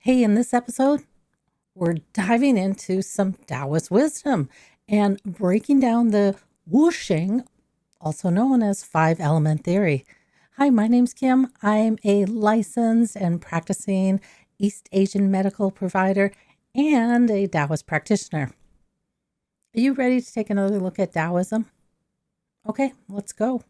Hey, in this episode, we're diving into some Taoist wisdom and breaking down the Wu Xing, also known as five element theory. Hi, my name's Kim. I'm a licensed and practicing East Asian medical provider and a Taoist practitioner. Are you ready to take another look at Taoism? Okay, let's go.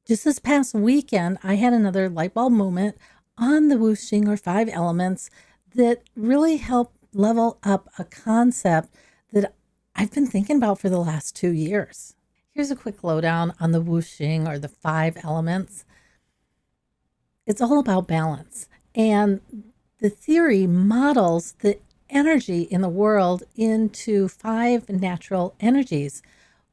Just this past weekend, I had another light bulb moment on the Wu Xing or five elements that really helped level up a concept that I've been thinking about for the last 2 years. Here's a quick lowdown on the Wu Xing or the five elements. It's all about balance, and the theory models the energy in the world into five natural energies: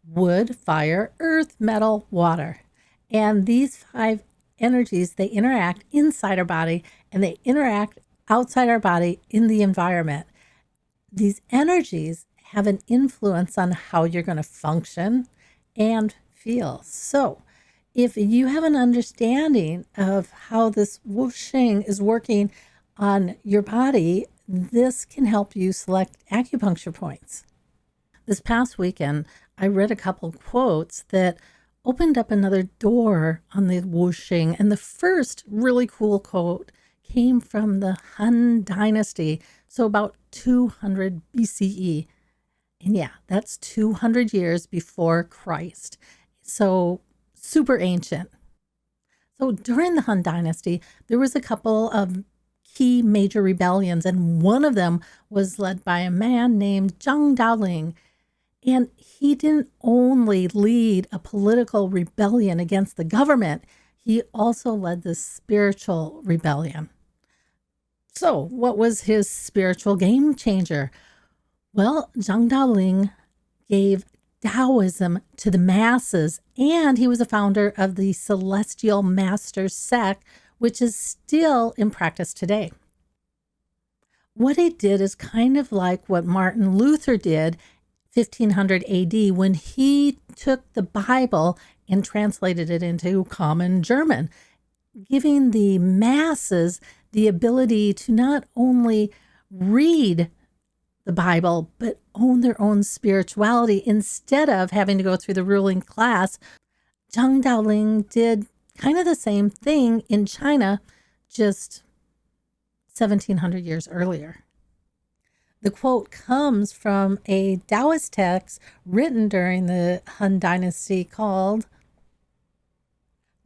wood, fire, earth, metal, water. And these five energies, they interact inside our body and they interact outside our body in the environment. These energies have an influence on how you're going to function and feel. So, if you have an understanding of how this Wuxing is working on your body, this can help you select acupuncture points. This past weekend, I read a couple quotes that opened up another door on the Wuxing. And the first really cool quote came from the Han Dynasty, so about 200 BCE. And yeah, that's 200 years before Christ. So super ancient. So during the Han Dynasty, there was a couple of key major rebellions, and one of them was led by a man named Zhang Daoling. And he didn't only lead a political rebellion against the government, he also led this spiritual rebellion. So, what was his spiritual game changer? Well, Zhang Daoling gave Taoism to the masses, and he was a founder of the Celestial Masters sect, which is still in practice today. What he did is kind of like what Martin Luther did 1500 AD when he took the Bible and translated it into common German, giving the masses the ability to not only read the Bible, but own their own spirituality instead of having to go through the ruling class. Zhang Daoling did kind of the same thing in China just 1700 years earlier. The quote comes from a Taoist text written during the Han Dynasty called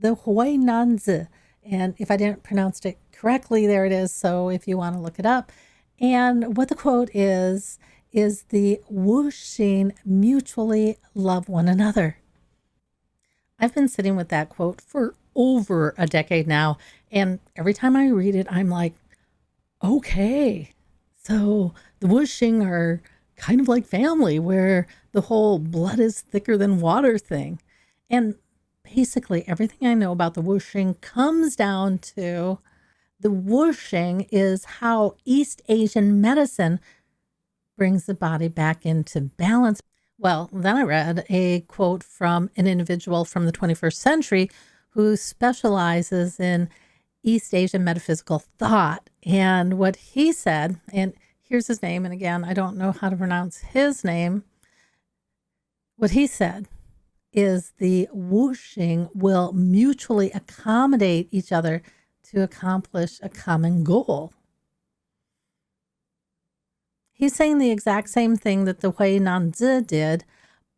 the HuaiNanZi. And if I didn't pronounce it correctly, there it is. So if you want to look it up. And what the quote is the Wu Xing mutually love one another. I've been sitting with that quote for over a decade now. And every time I read it, I'm like, okay, so the Wu Xing are kind of like family, where the whole blood is thicker than water thing. And basically everything I know about the Wu Xing comes down to the Wu Xing is how East Asian medicine brings the body back into balance. Well, then I read a quote from an individual from the 21st century who specializes in East Asian metaphysical thought. And what he said, and here's his name, and again, I don't know how to pronounce his name. What he said is the Wu Xing will mutually accommodate each other to accomplish a common goal. He's saying the exact same thing that the HuaiNanZi did,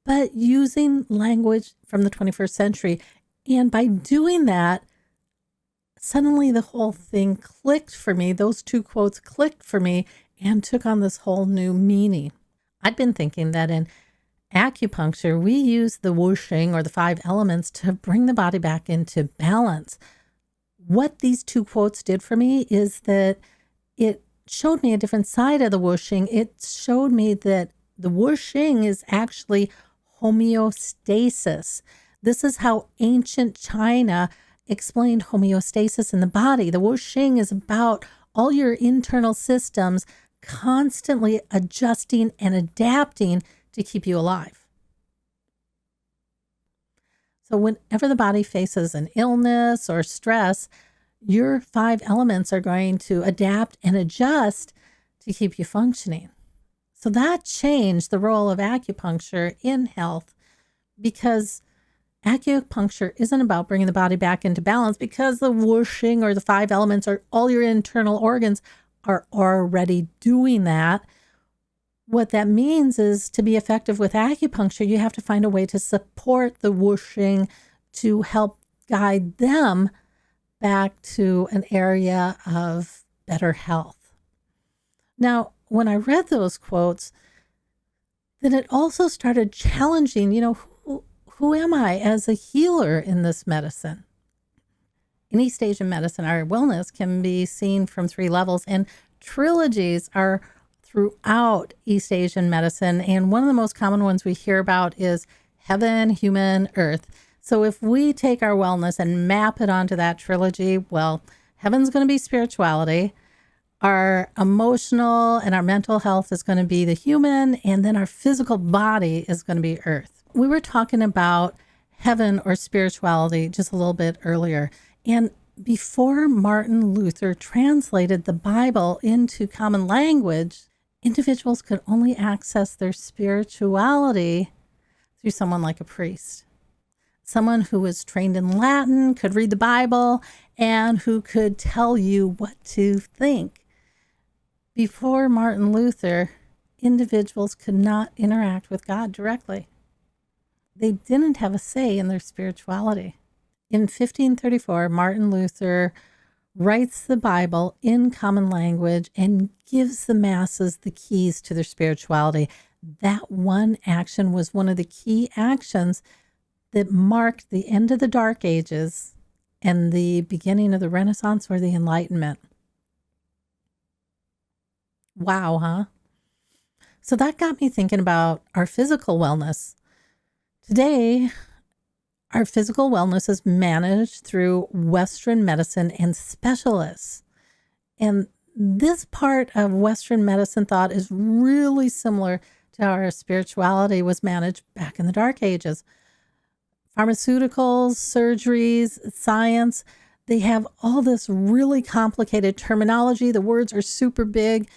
but using language from the 21st century. And by doing that, suddenly the whole thing clicked for me. Those two quotes clicked for me and took on this whole new meaning. I'd been thinking that in acupuncture, we use the Wu Xing or the five elements to bring the body back into balance. What these two quotes did for me is that it showed me a different side of the Wu Xing. It showed me that the Wu Xing is actually homeostasis. This is how ancient China explained homeostasis in the body. The Wu Xing is about all your internal systems constantly adjusting and adapting to keep you alive. So whenever the body faces an illness or stress, your 5 elements are going to adapt and adjust to keep you functioning. So that changed the role of acupuncture in health, because acupuncture isn't about bringing the body back into balance, because the whooshing or the 5 elements or all your internal organs are already doing that. What that means is, to be effective with acupuncture, you have to find a way to support the whooshing to help guide them back to an area of better health. Now, when I read those quotes, then it also started challenging, who am I as a healer in this medicine? In East Asian medicine, our wellness can be seen from 3 levels, and trilogies are throughout East Asian medicine. And one of the most common ones we hear about is heaven, human, earth. So if we take our wellness and map it onto that trilogy, well, heaven's going to be spirituality. Our emotional and our mental health is going to be the human, and then our physical body is going to be earth. We were talking about heaven or spirituality just a little bit earlier. And before Martin Luther translated the Bible into common language, individuals could only access their spirituality through someone like a priest. Someone who was trained in Latin, could read the Bible, and who could tell you what to think. Before Martin Luther, individuals could not interact with God directly. They didn't have a say in their spirituality. In 1534, Martin Luther writes the Bible in common language and gives the masses the keys to their spirituality. That one action was one of the key actions that marked the end of the Dark Ages and the beginning of the Renaissance or the Enlightenment. Wow, huh? So that got me thinking about our physical wellness. Today, our physical wellness is managed through Western medicine and specialists. And this part of Western medicine thought is really similar to how our spirituality was managed back in the Dark Ages. Pharmaceuticals, surgeries, science, they have all this really complicated terminology. The words are super big.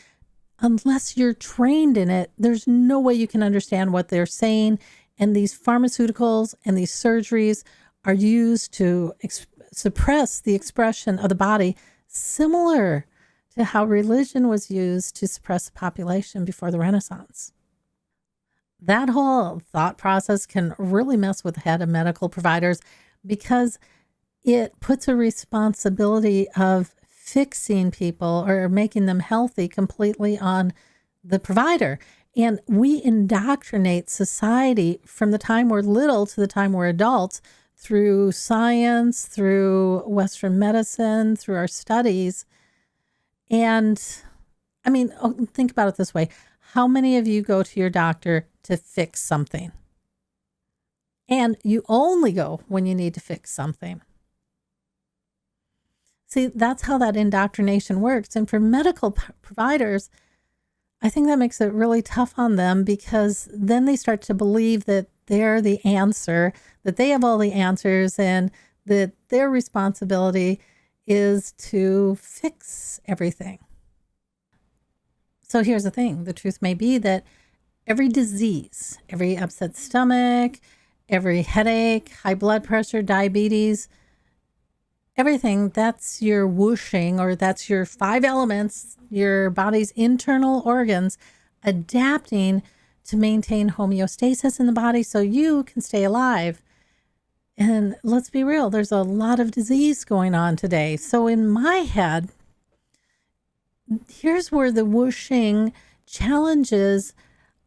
Unless you're trained in it, there's no way you can understand what they're saying. And these pharmaceuticals and these surgeries are used to suppress the expression of the body, similar to how religion was used to suppress the population before the Renaissance. That whole thought process can really mess with the head of medical providers, because it puts a responsibility of fixing people or making them healthy completely on the provider. And we indoctrinate society from the time we're little to the time we're adults through science, through Western medicine, through our studies. And I mean, think about it this way. How many of you go to your doctor to fix something? And you only go when you need to fix something. See, that's how that indoctrination works. And for medical providers, I think that makes it really tough on them, because then they start to believe that they're the answer, that they have all the answers, and that their responsibility is to fix everything. So here's the thing. The truth may be that every disease, every upset stomach, every headache, high blood pressure, diabetes, everything, that's your whooshing, or that's your 5 elements, your body's internal organs adapting to maintain homeostasis in the body so you can stay alive. And let's be real, there's a lot of disease going on today. So in my head, here's where the whooshing challenges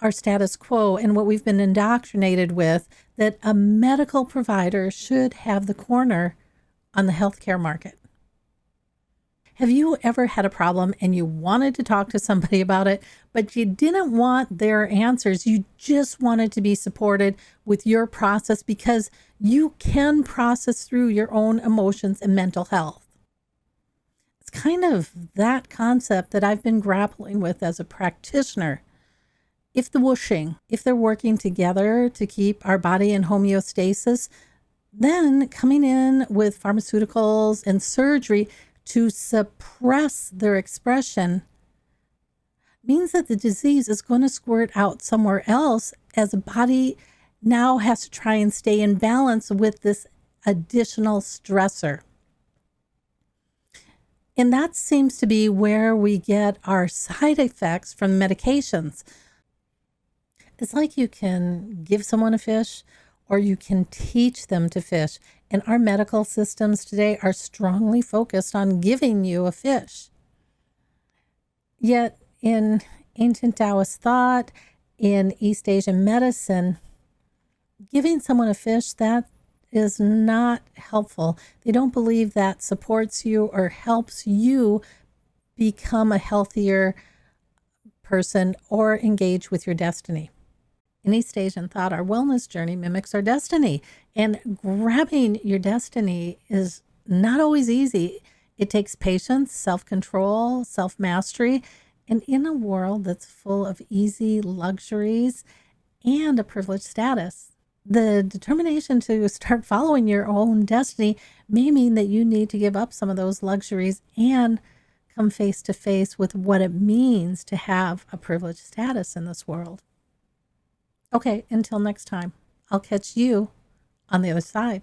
our status quo and what we've been indoctrinated with, that a medical provider should have the corner on the healthcare market. Have you ever had a problem and you wanted to talk to somebody about it, but you didn't want their answers? You just wanted to be supported with your process, because you can process through your own emotions and mental health. It's kind of that concept that I've been grappling with as a practitioner. If the whooshing, if they're working together to keep our body in homeostasis, then coming in with pharmaceuticals and surgery to suppress their expression means that the disease is going to squirt out somewhere else, as the body now has to try and stay in balance with this additional stressor. And that seems to be where we get our side effects from medications. It's like you can give someone a fish or you can teach them to fish. And our medical systems today are strongly focused on giving you a fish. Yet in ancient Taoist thought, in East Asian medicine, giving someone a fish, that is not helpful. They don't believe that supports you or helps you become a healthier person or engage with your destiny. In East Asian thought, our wellness journey mimics our destiny, and grabbing your destiny is not always easy. It takes patience, self-control, self-mastery, and in a world that's full of easy luxuries and a privileged status, the determination to start following your own destiny may mean that you need to give up some of those luxuries and come face to face with what it means to have a privileged status in this world. Okay, until next time, I'll catch you on the other side.